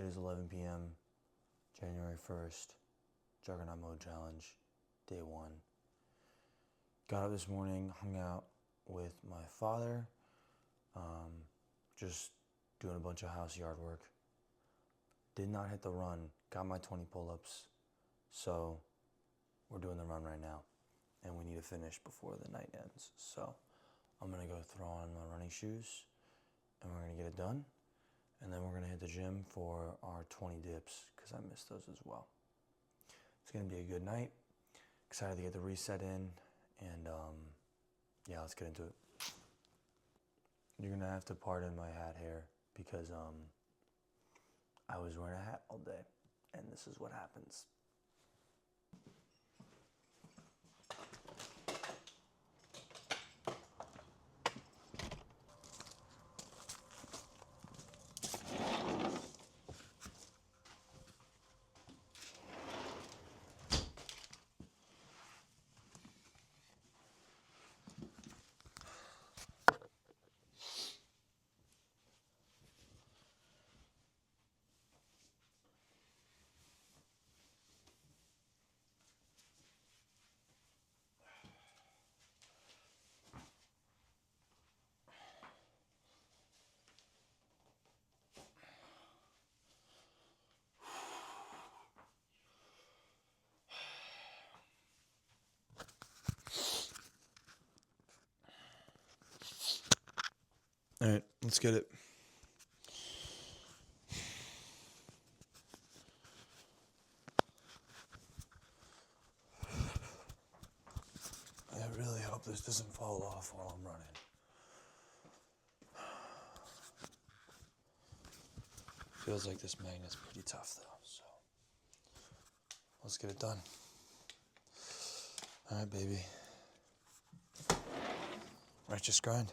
is 11 p.m., January 1st, Juggernaut Mode Challenge, day 1. Got up this morning, hung out with my father, just doing a bunch of house yard work. Did not hit the run, got my 20 pull-ups, so we're doing the run right now, and we need to finish before the night ends. So I'm gonna go throw on my running shoes, and we're gonna get it done, and then we're gonna hit the gym for our 20 dips, because I missed those as well. It's gonna be a good night. Excited to get the reset in, and yeah, let's get into it. You're gonna have to pardon my hat hair, because I was wearing a hat all day, and this is what happens. All right, let's get it. I really hope this doesn't fall off while I'm running. Feels like this magnet's pretty tough though, so let's get it done. All right, baby. Righteous grind.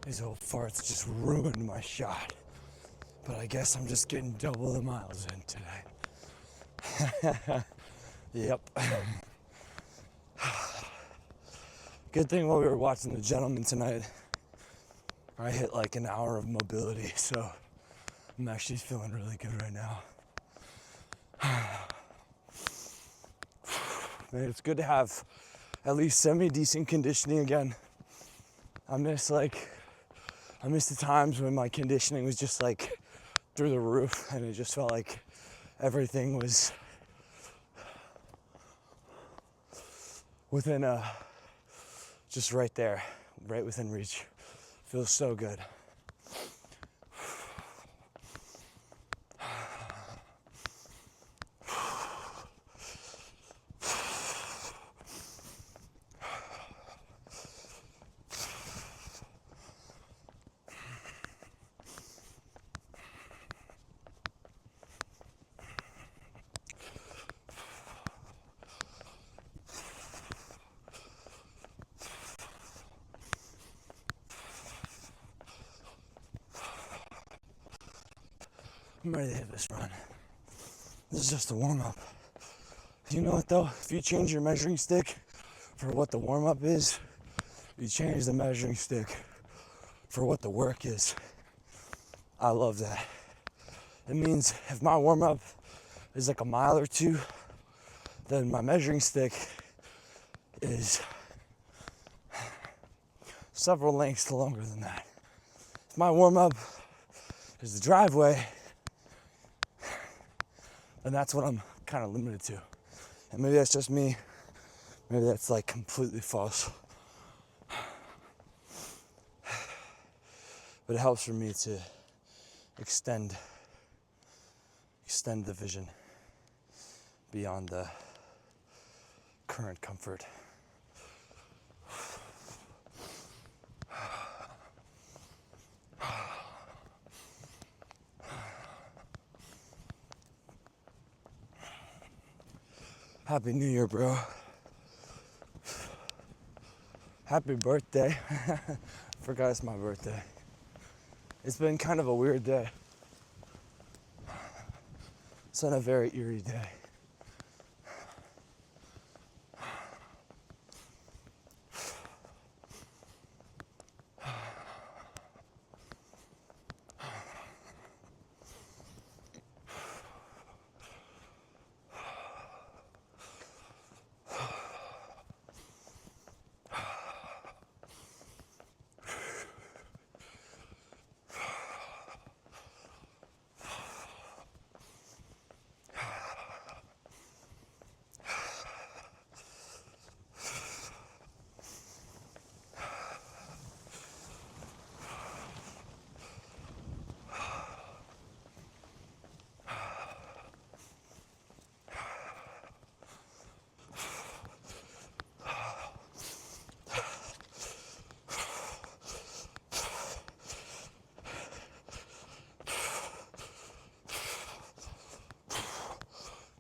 These old farts just ruined my shot. But I guess I'm just getting double the miles in today. Yep. Good thing while we were watching The Gentleman tonight, I hit like an hour of mobility, so I'm actually feeling really good right now. Man, it's good to have at least semi-decent conditioning again. I miss the times when my conditioning was just like through the roof, and it just felt like everything was within just right there, right within reach. Feels so good. I'm ready to hit this run. This is just a warm-up. You know what though? If you change your measuring stick for what the warm-up is, you change the measuring stick for what the work is. I love that. It means if my warm-up is like a mile or two, then my measuring stick is several lengths longer than that. If my warm-up is the driveway, and that's what I'm kind of limited to. And maybe that's just me. Maybe that's like completely false. But it helps for me to extend the vision beyond the current comfort. Happy New Year, bro. Happy birthday. Forgot it's my birthday. It's been kind of a weird day. It's been a very eerie day.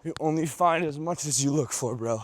You only find as much as you look for, bro.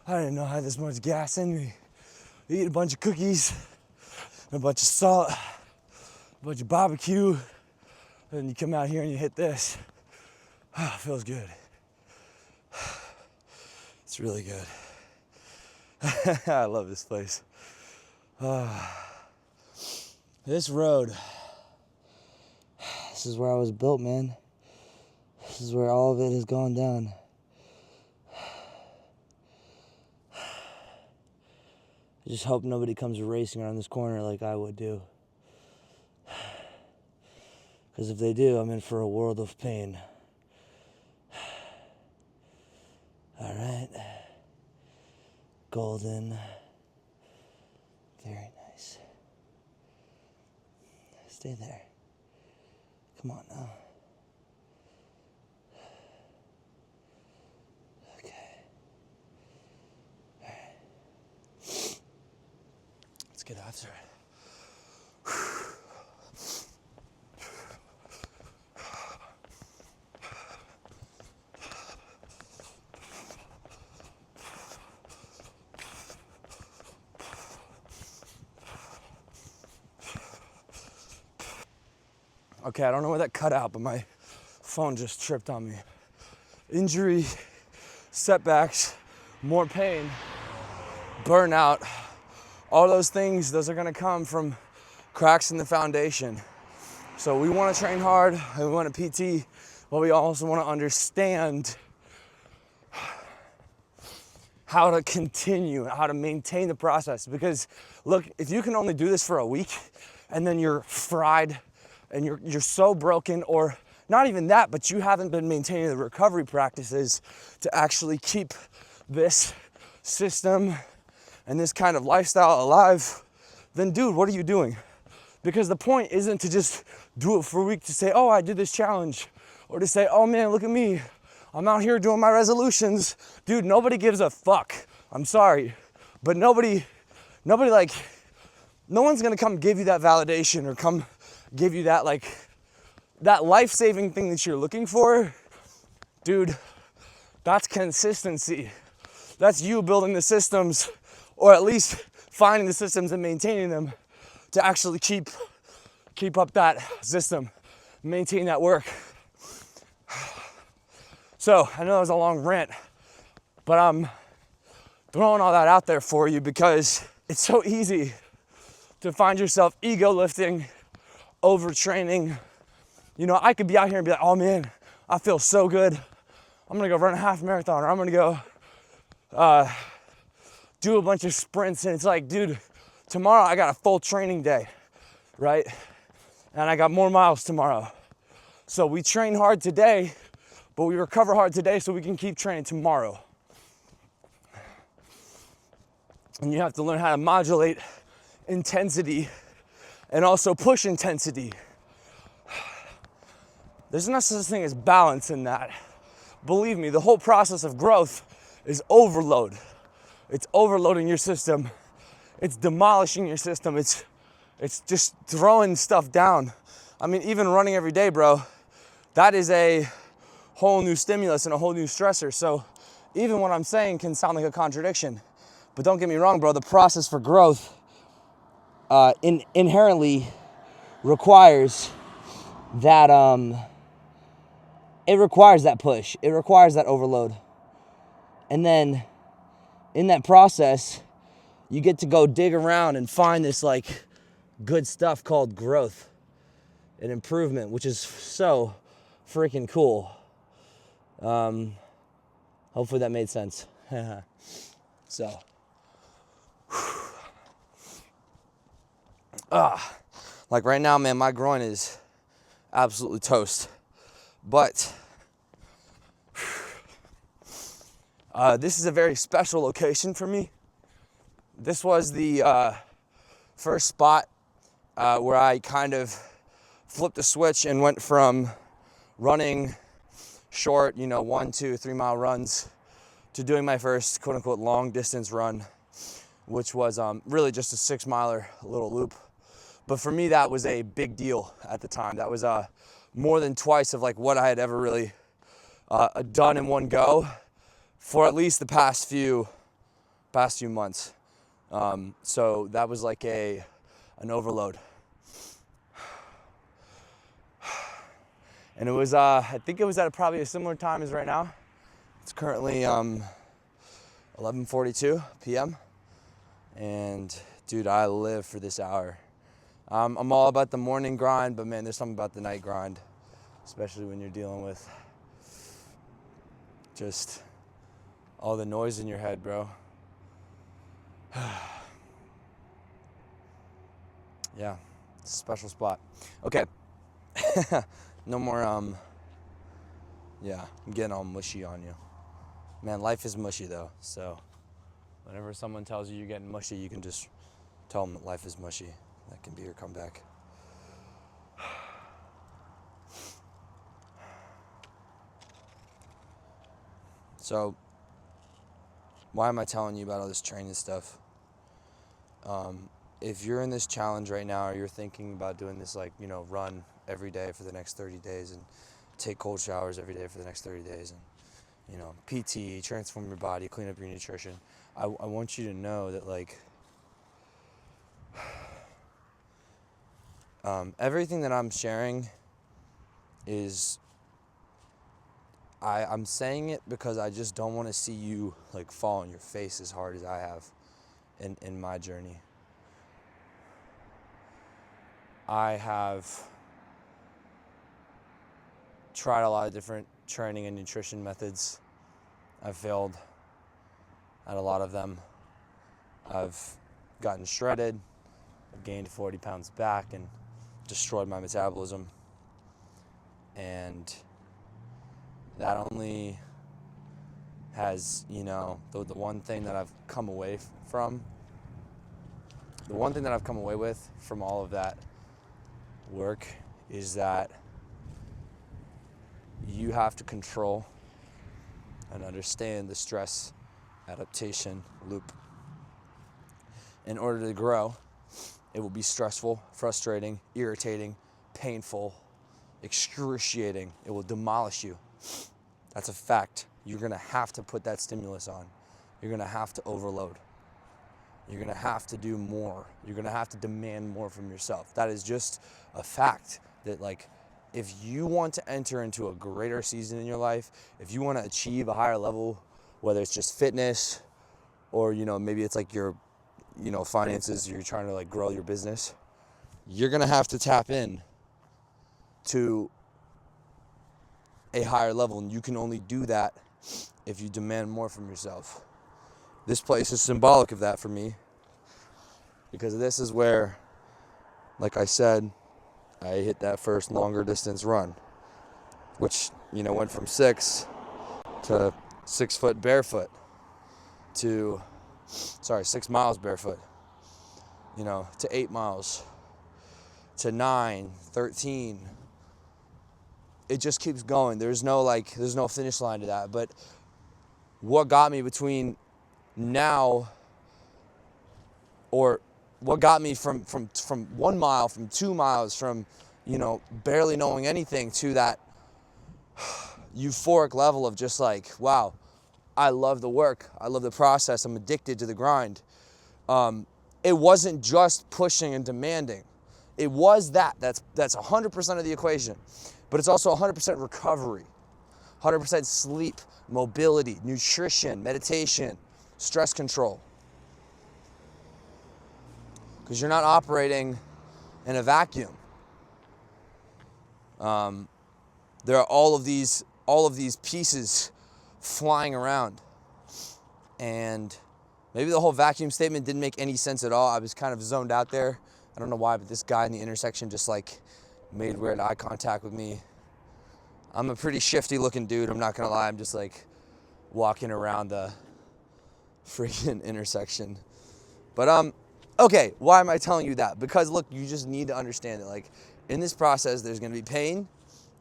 I didn't know I had this much gas in me. You eat a bunch of cookies, and a bunch of salt, a bunch of barbecue, and you come out here and you hit this. Feels good. It's really good. I love this place. This road, this is where I was built, man. This is where all of it has gone down. I just hope nobody comes racing around this corner like I would do. Because if they do, I'm in for a world of pain. All right. Golden. Very nice. Stay there. Come on now. Okay. All right. Let's get after it. Okay, I don't know where that cut out, but my phone just tripped on me. Injury, setbacks, more pain, burnout, all those things, those are gonna come from cracks in the foundation. So we wanna train hard, and we wanna PT, but we also wanna understand how to continue, how to maintain the process. Because look, if you can only do this for a week and then you're fried and you're so broken, or not even that, but you haven't been maintaining the recovery practices to actually keep this system and this kind of lifestyle alive, then dude, what are you doing? Because the point isn't to just do it for a week to say, oh, I did this challenge, or to say, oh man, look at me, I'm out here doing my resolutions. Dude, nobody gives a fuck. I'm sorry, but nobody like, no one's gonna come give you that validation or come give you that, like, that life-saving thing that you're looking for. Dude, that's consistency. That's you building the systems, or at least finding the systems and maintaining them to actually keep up that system, maintain that work. So I know that was a long rant, but I'm throwing all that out there for you because it's so easy to find yourself ego lifting, overtraining. You know, I could be out here and be like, oh man, I feel so good. I'm gonna go run a half marathon, or I'm gonna go do a bunch of sprints. And it's like, dude, tomorrow I got a full training day, right? And I got more miles tomorrow. So we train hard today, but we recover hard today so we can keep training tomorrow. And you have to learn how to modulate intensity and also push intensity. There's no such thing as balance in that. Believe me, the whole process of growth is overload. It's overloading your system. It's demolishing your system. It's just throwing stuff down. I mean, even running every day, bro, that is a whole new stimulus and a whole new stressor. So even what I'm saying can sound like a contradiction. But don't get me wrong, bro, the process for growth inherently requires that it requires that push. It requires that overload. And then in that process, you get to go dig around and find this like good stuff called growth and improvement, which is so freaking cool. Hopefully that made sense. So like right now, man, my groin is absolutely toast. But this is a very special location for me. This was the first spot where I kind of flipped the switch and went from running short, 1, 2, 3 mile runs to doing my first quote unquote long distance run, which was really just a 6 miler little loop. But for me, that was a big deal at the time. That was more than twice of like what I had ever really done in one go for at least the past few past few months. So that was like an overload. And it was, I think it was at probably a similar time as right now. It's currently 11:42 p.m. And dude, I live for this hour. I'm all about the morning grind, but man, there's something about the night grind, especially when you're dealing with just all the noise in your head, bro. Yeah, it's a special spot. Okay. No more, yeah, I'm getting all mushy on you. Man, life is mushy though, so whenever someone tells you you're getting mushy, you can just tell them that life is mushy. That can be your comeback. So, why am I telling you about all this training stuff? If you're in this challenge right now, or you're thinking about doing this, like, you know, run every day for the next 30 days and take cold showers every day for the next 30 days and, you know, PT, transform your body, clean up your nutrition, I want you to know that, like, everything that I'm sharing is, I'm saying it because I just don't want to see you, like, fall on your face as hard as I have in my journey. I have tried a lot of different training and nutrition methods. I've failed at a lot of them. I've gotten shredded. I've gained 40 pounds back and destroyed my metabolism. And that only has, you know, the one thing that I've come away from, the one thing that I've come away with from all of that work is that you have to control and understand the stress adaptation loop. In order to grow, it will be stressful, frustrating, irritating, painful, excruciating. It will demolish you. That's a fact. You're gonna have to put that stimulus on. You're gonna have to overload. You're gonna have to do more. You're gonna have to demand more from yourself. That is just a fact that, like, if you want to enter into a greater season in your life, if you want to achieve a higher level, whether it's just fitness or, you know, maybe it's like your, you know, finances, you're trying to, like, grow your business, you're gonna have to tap in to a higher level, and you can only do that if you demand more from yourself. This place is symbolic of that for me, because this is where, like I said, I hit that first longer distance run, which, you know, went from 6 foot barefoot to, 6 miles barefoot, you know, to 8 miles, to 9, 13. It just keeps going. There's no finish line to that. But what got me between now, or what got me from 1 mile, from 2 miles, from, you know, barely knowing anything to that euphoric level of just like, wow, I love the work. I love the process. I'm addicted to the grind. It wasn't just pushing and demanding. It was that's 100% of the equation, but it's also 100% recovery, 100% sleep, mobility, nutrition, meditation, stress control. Because you're not operating in a vacuum. There are all of these pieces flying around, and maybe the whole vacuum statement didn't make any sense at all. I was kind of zoned out there. I don't know why, but this guy in the intersection just, like, made weird eye contact with me. I'm a pretty shifty looking dude, I'm not gonna lie. I'm just, like, walking around the freaking intersection. But okay, why am I telling you that? Because, look, you just need to understand that, like, in this process, there's gonna be pain,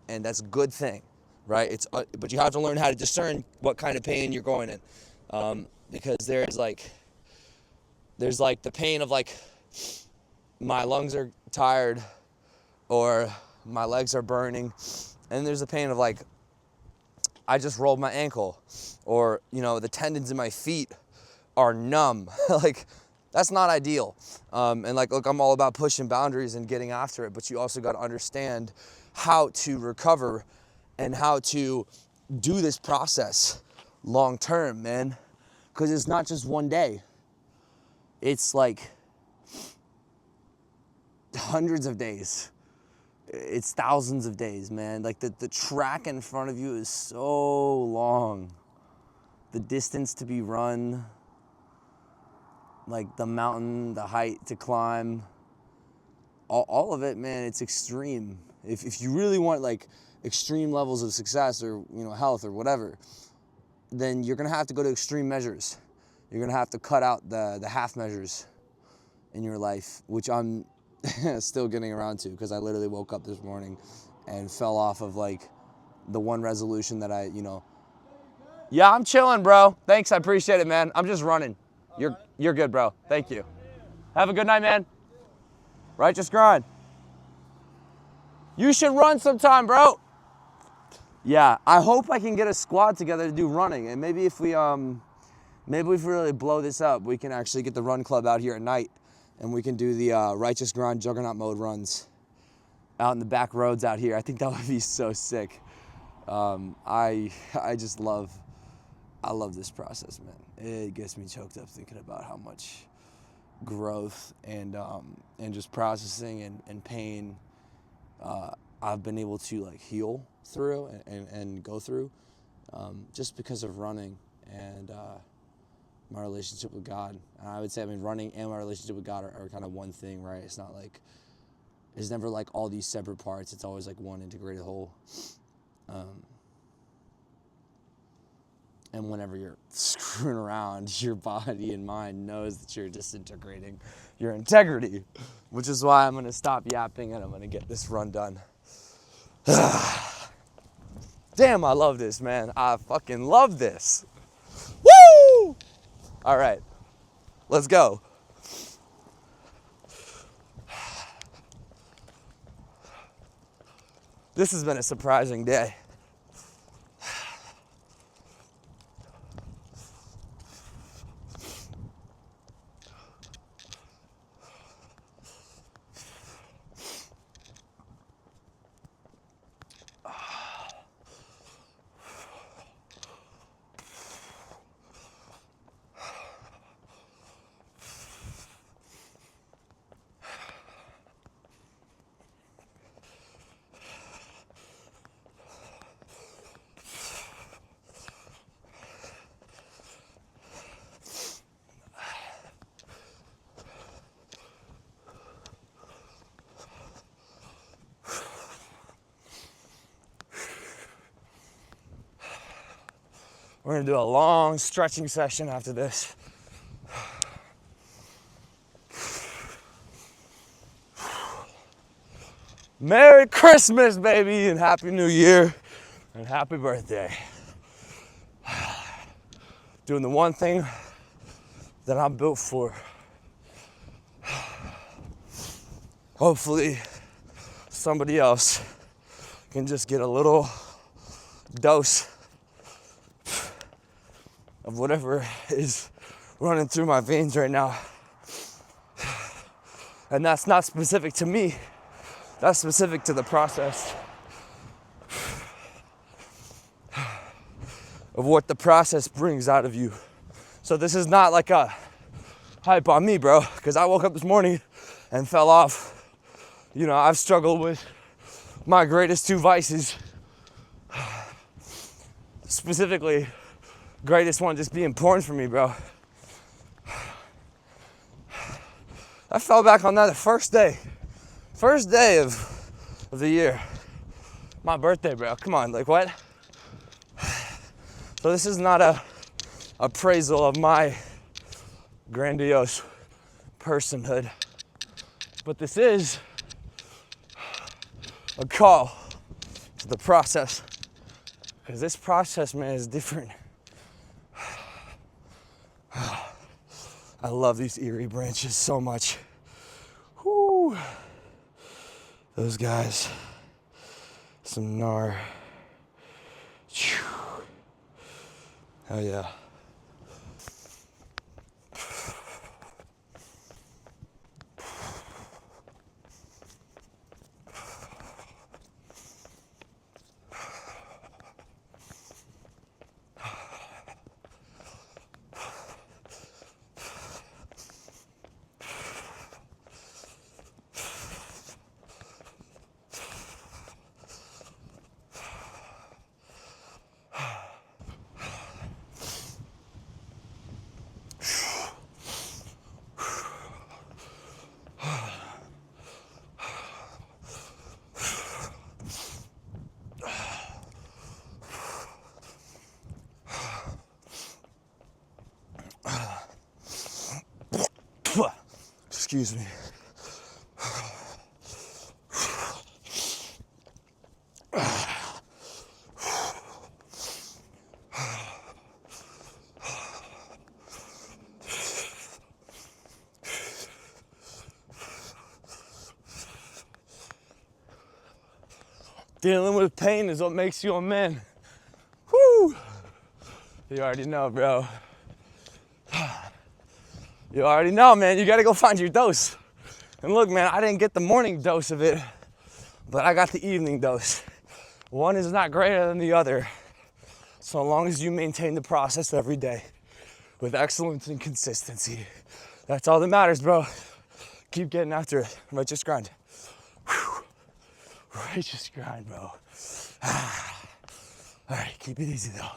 and that's a good thing, right? But you have to learn how to discern what kind of pain you're going in, because there's the pain of, like, my lungs are tired, or my legs are burning, and there's the pain of, like, I just rolled my ankle, or, you know, the tendons in my feet are numb. Like, that's not ideal. And like, look, I'm all about pushing boundaries and getting after it, but you also got to understand how to recover and how to do this process long term, man. Because it's not just one day. It's like hundreds of days. It's thousands of days, man. Like the track in front of you is so long. The distance to be run, like the mountain, the height to climb, all of it, man, it's extreme. If you really want like extreme levels of success or, you know, health or whatever, then you're gonna have to go to extreme measures. You're gonna have to cut out the half measures in your life, which I'm still getting around to, because I literally woke up this morning and fell off of like the one resolution that I, you know. Yeah, I'm chilling, bro. Thanks, I appreciate it, man. I'm just running. You're good, bro. Thank you. Have a good night, man. Righteous grind. You should run sometime, bro. Yeah, I hope I can get a squad together to do running, and maybe if we really blow this up, we can actually get the run club out here at night, and we can do the righteous grind Juggernaut mode runs out in the back roads out here. I think that would be so sick. I love this process, man. It gets me choked up thinking about how much growth and just processing and pain I've been able to like heal through and go through just because of running and my relationship with God. And I would say, I mean, running and my relationship with God are kind of one thing, right? It's not like, it's never like all these separate parts. It's always like one integrated whole. And whenever you're screwing around, your body and mind knows that you're disintegrating your integrity, which is why I'm gonna stop yapping and I'm gonna get this run done. Damn, I love this, man. I fucking love this. Woo! All right, let's go. This has been a surprising day. We're gonna do a long stretching session after this. Merry Christmas, baby, and Happy New Year, and happy birthday. Doing the one thing that I'm built for. Hopefully, somebody else can just get a little dose of whatever is running through my veins right now. And that's not specific to me. That's specific to the process of what the process brings out of you. So this is not like a hype on me, bro, because I woke up this morning and fell off. You know, I've struggled with my greatest two vices. Specifically, greatest one just being porn for me, bro. I fell back on that the first day of the year. My birthday, bro. Come on, like what? So this is not a appraisal of my grandiose personhood, but this is a call to the process, because this process, man, is different. I love these eerie branches so much. Whoo. Those guys, some gnar. Hell yeah. Excuse me. Dealing with pain is what makes you a man. Woo! You already know, bro. You already know, man. You gotta go find your dose. And look, man, I didn't get the morning dose of it, but I got the evening dose. One is not greater than the other, so long as you maintain the process every day with excellence and consistency. That's all that matters, bro. Keep getting after it. Righteous grind. Whew. Righteous grind, bro. All right, keep it easy, though.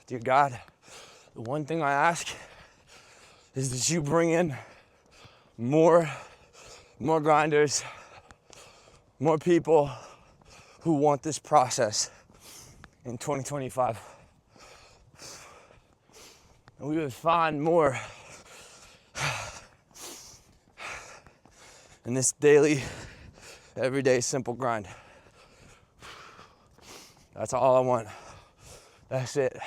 Dear God, the one thing I ask is that you bring in more grinders, more people who want this process in 2025. And we would find more in this daily, everyday, simple grind. That's all I want. That's it.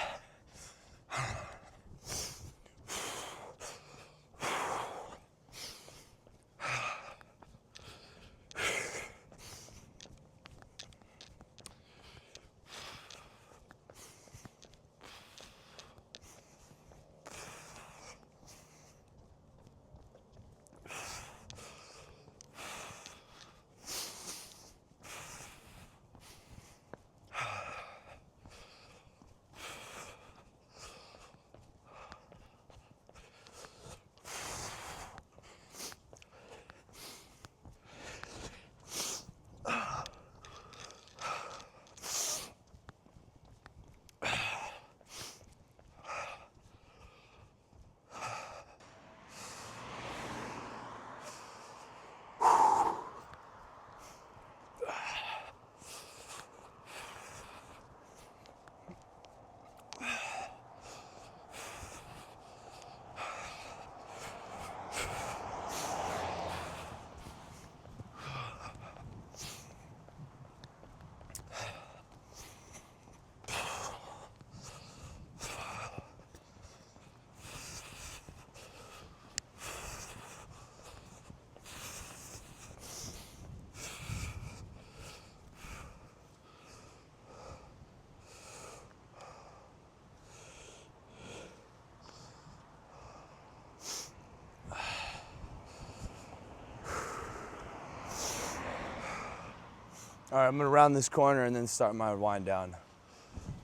All right, I'm gonna round this corner and then start my wind down,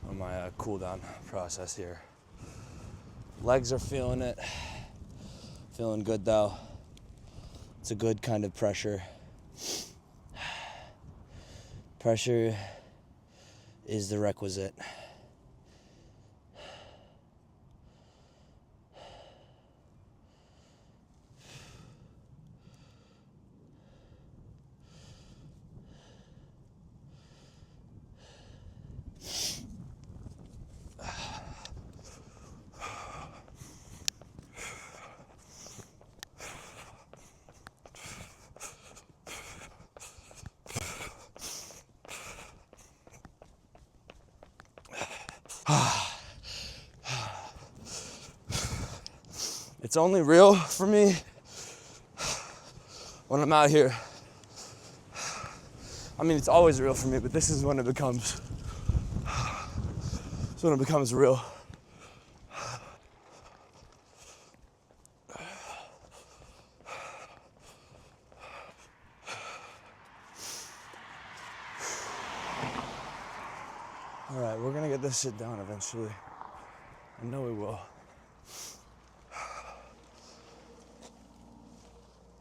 or my cool down process here. Legs are feeling it. Feeling good though. It's a good kind of pressure. Pressure is the requisite. It's only real for me when I'm out here. I mean, it's always real for me, but this is when it becomes real. All right, we're gonna get this shit down eventually. I know we will.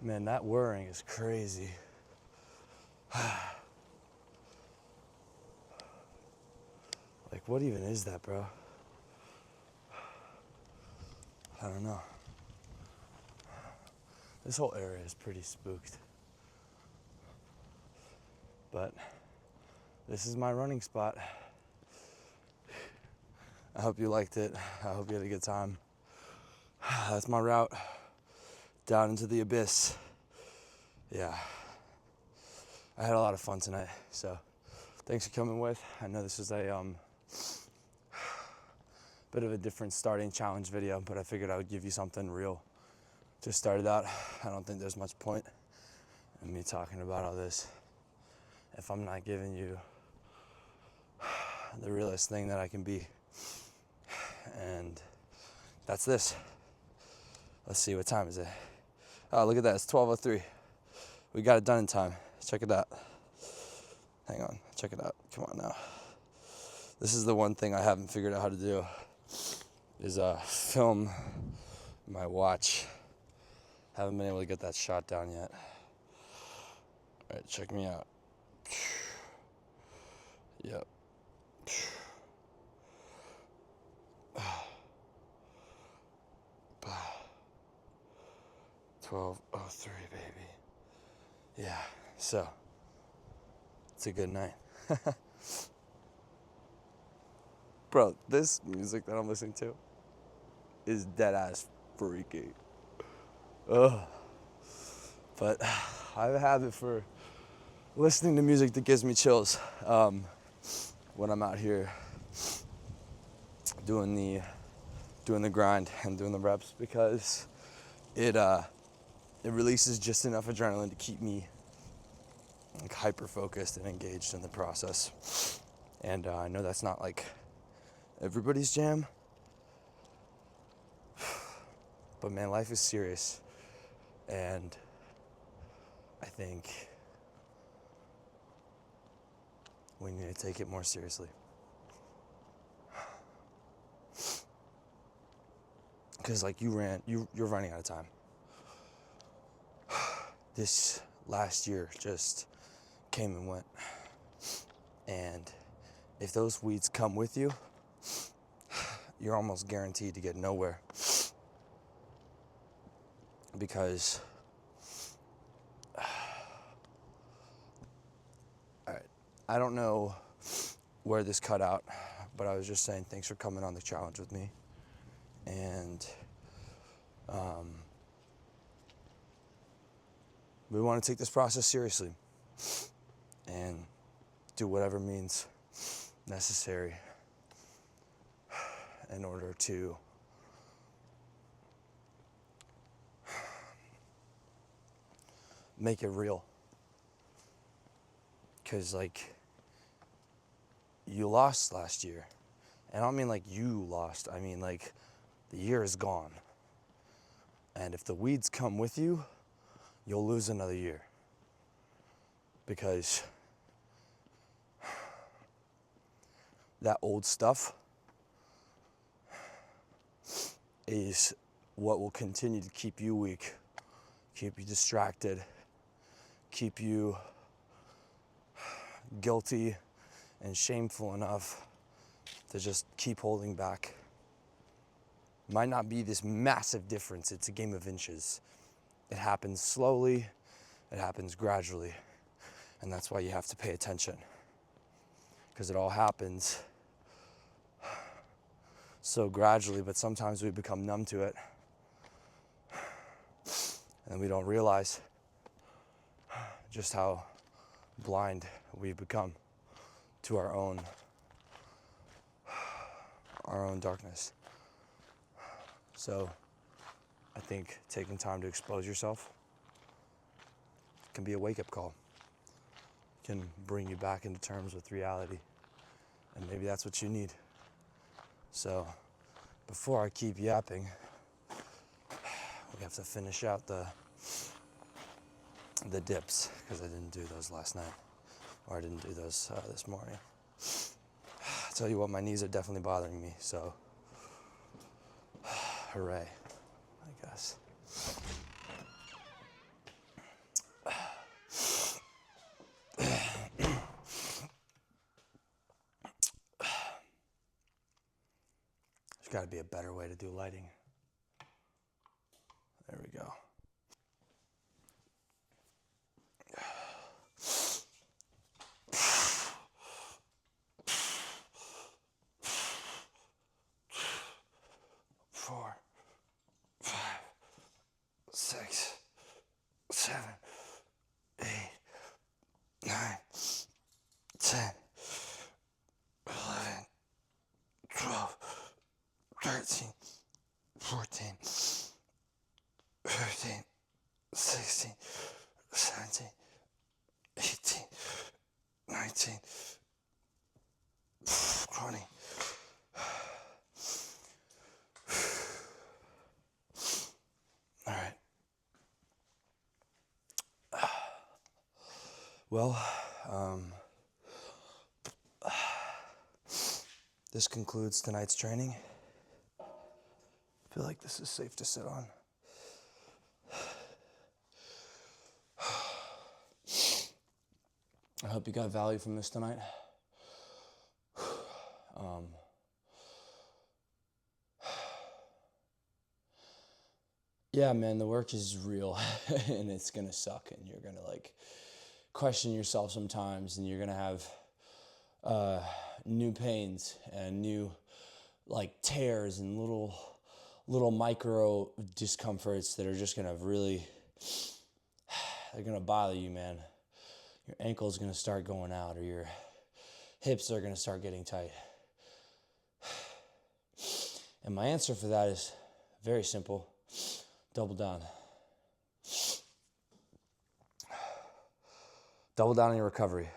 Man, that whirring is crazy. Like, what even is that, bro? I don't know. This whole area is pretty spooked. But this is my running spot. I hope you liked it. I hope you had a good time. That's my route down into the abyss. Yeah. I had a lot of fun tonight, so thanks for coming with. I know this is a bit of a different starting challenge video, but I figured I would give you something real. Just started out. I don't think there's much point in me talking about all this if I'm not giving you the realest thing that I can be. And that's this. Let's see, what time is it? Oh, look at that, it's 12:03. We got it done in time. Check it out. Hang on, check it out. Come on now. This is the one thing I haven't figured out how to do, is film my watch. Haven't been able to get that shot down yet. All right, check me out. Yep. 12:03, baby. Yeah, so it's a good night. Bro, this music that I'm listening to is dead ass freaky. Ugh. But I have a habit for listening to music that gives me chills when I'm out here doing the grind and doing the reps, because it releases just enough adrenaline to keep me like hyper focused and engaged in the process. And I know that's not like everybody's jam, but man, life is serious, and I think we need to take it more seriously. Because like you're running out of time. This last year just came and went. And if those weeds come with you, you're almost guaranteed to get nowhere. Because, all right, I don't know where this cut out, but I was just saying thanks for coming on the challenge with me. And we want to take this process seriously and do whatever means necessary in order to make it real. Because like, you lost last year, and I don't mean like you lost, I mean like the year is gone. And if the weeds come with you, you'll lose another year. Because that old stuff is what will continue to keep you weak, keep you distracted, keep you guilty and shameful enough to just keep holding back. Might not be this massive difference. It's a game of inches. It happens slowly, it happens gradually, and that's why you have to pay attention, because it all happens so gradually, but sometimes we become numb to it, and we don't realize just how blind we've become to our own darkness. So I think taking time to expose yourself can be a wake-up call. Can bring you back into terms with reality. And maybe that's what you need. So before I keep yapping, we have to finish out the dips, because I didn't do those last night. Or I didn't do those this morning. tell you what, my knees are definitely bothering me, so hooray, I guess. There's got to be a better way to do lighting. There we go. Four, 5, 6, 7, 8, 9, 10, 11, 12, 13, 14, 15, 16, 17, 18, 19, 20. All right. Well, this concludes tonight's training. I feel like this is safe to sit on. I hope you got value from this tonight. Yeah, man, the work is real and it's gonna suck, and you're gonna like question yourself sometimes, and you're gonna have new pains and new like tears and little micro discomforts that are just gonna really, they're gonna bother you, man. Your ankle's gonna start going out, or your hips are gonna start getting tight. And my answer for that is very simple. Double down. Double down on your recovery.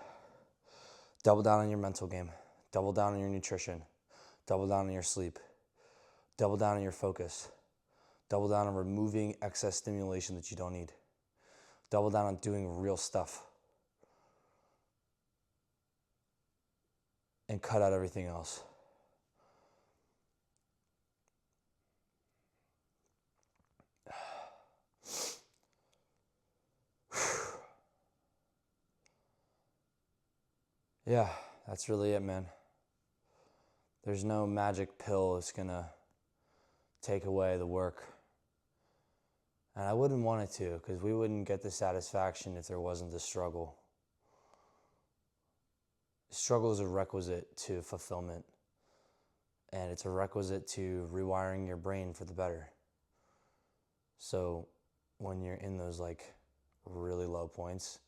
Double down on your mental game. Double down on your nutrition. Double down on your sleep. Double down on your focus. Double down on removing excess stimulation that you don't need. Double down on doing real stuff. And cut out everything else. Yeah, that's really it, man. There's no magic pill that's gonna take away the work. And I wouldn't want it to, because we wouldn't get the satisfaction if there wasn't the struggle. Struggle is a requisite to fulfillment. And it's a requisite to rewiring your brain for the better. So when you're in those like really low points,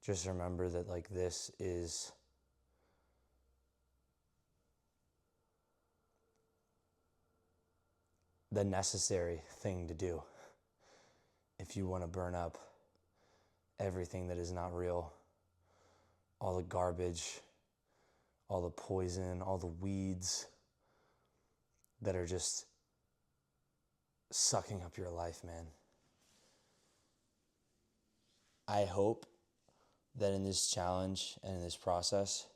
just remember that like this is the necessary thing to do if you want to burn up everything that is not real, all the garbage, all the poison, all the weeds that are just sucking up your life, man. I hope that in this challenge and in this process,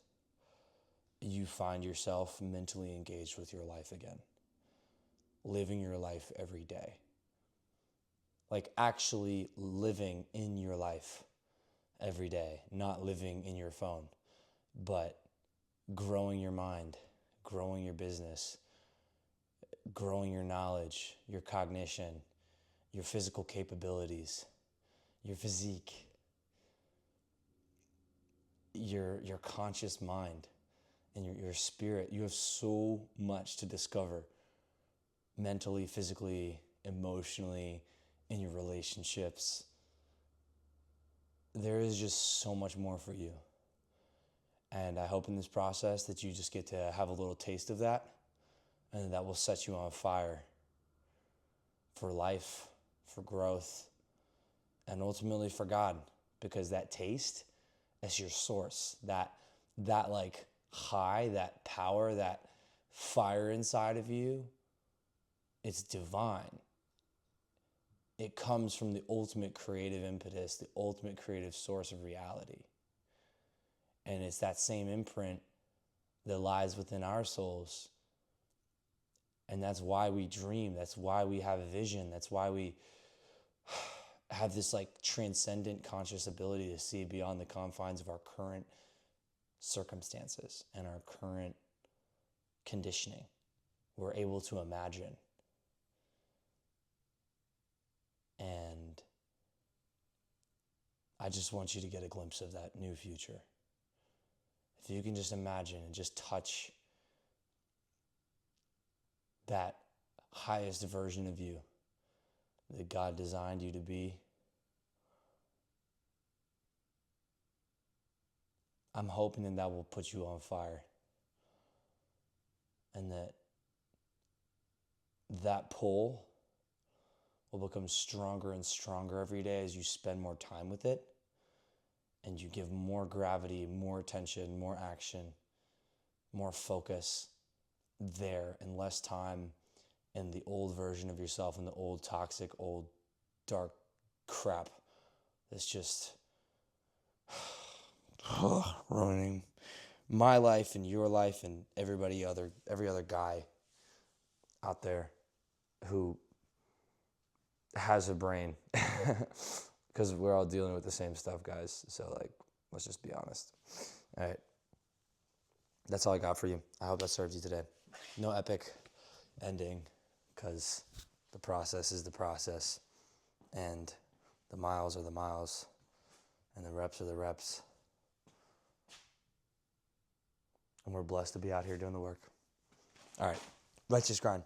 you find yourself mentally engaged with your life again, living your life every day. Like actually living in your life every day, not living in your phone, but growing your mind, growing your business, growing your knowledge, your cognition, your physical capabilities, your physique, your conscious mind, and your spirit. You have so much to discover mentally, physically, emotionally, in your relationships. There is just so much more for you. And I hope in this process that you just get to have a little taste of that, and that will set you on fire for life, for growth, and ultimately for God, because that taste is your source. That like high, that power, that fire inside of you, it's divine. It comes from the ultimate creative impetus, the ultimate creative source of reality. And it's that same imprint that lies within our souls. And that's why we dream. That's why we have a vision. That's why we have this like transcendent conscious ability to see beyond the confines of our current circumstances and our current conditioning. We're able to imagine. And I just want you to get a glimpse of that new future. If you can just imagine and just touch that highest version of you that God designed you to be, I'm hoping that that will put you on fire, and that pull will become stronger and stronger every day as you spend more time with it, and you give more gravity, more attention, more action, more focus there, and less time in the old version of yourself, and the old toxic, old dark crap that's just ruining my life and your life and every other guy out there who has a brain. Because we're all dealing with the same stuff, guys. So, like, let's just be honest. All right. That's all I got for you. I hope that serves you today. No epic ending, because the process is the process. And the miles are the miles. And the reps are the reps. And we're blessed to be out here doing the work. All right. Let's just grind.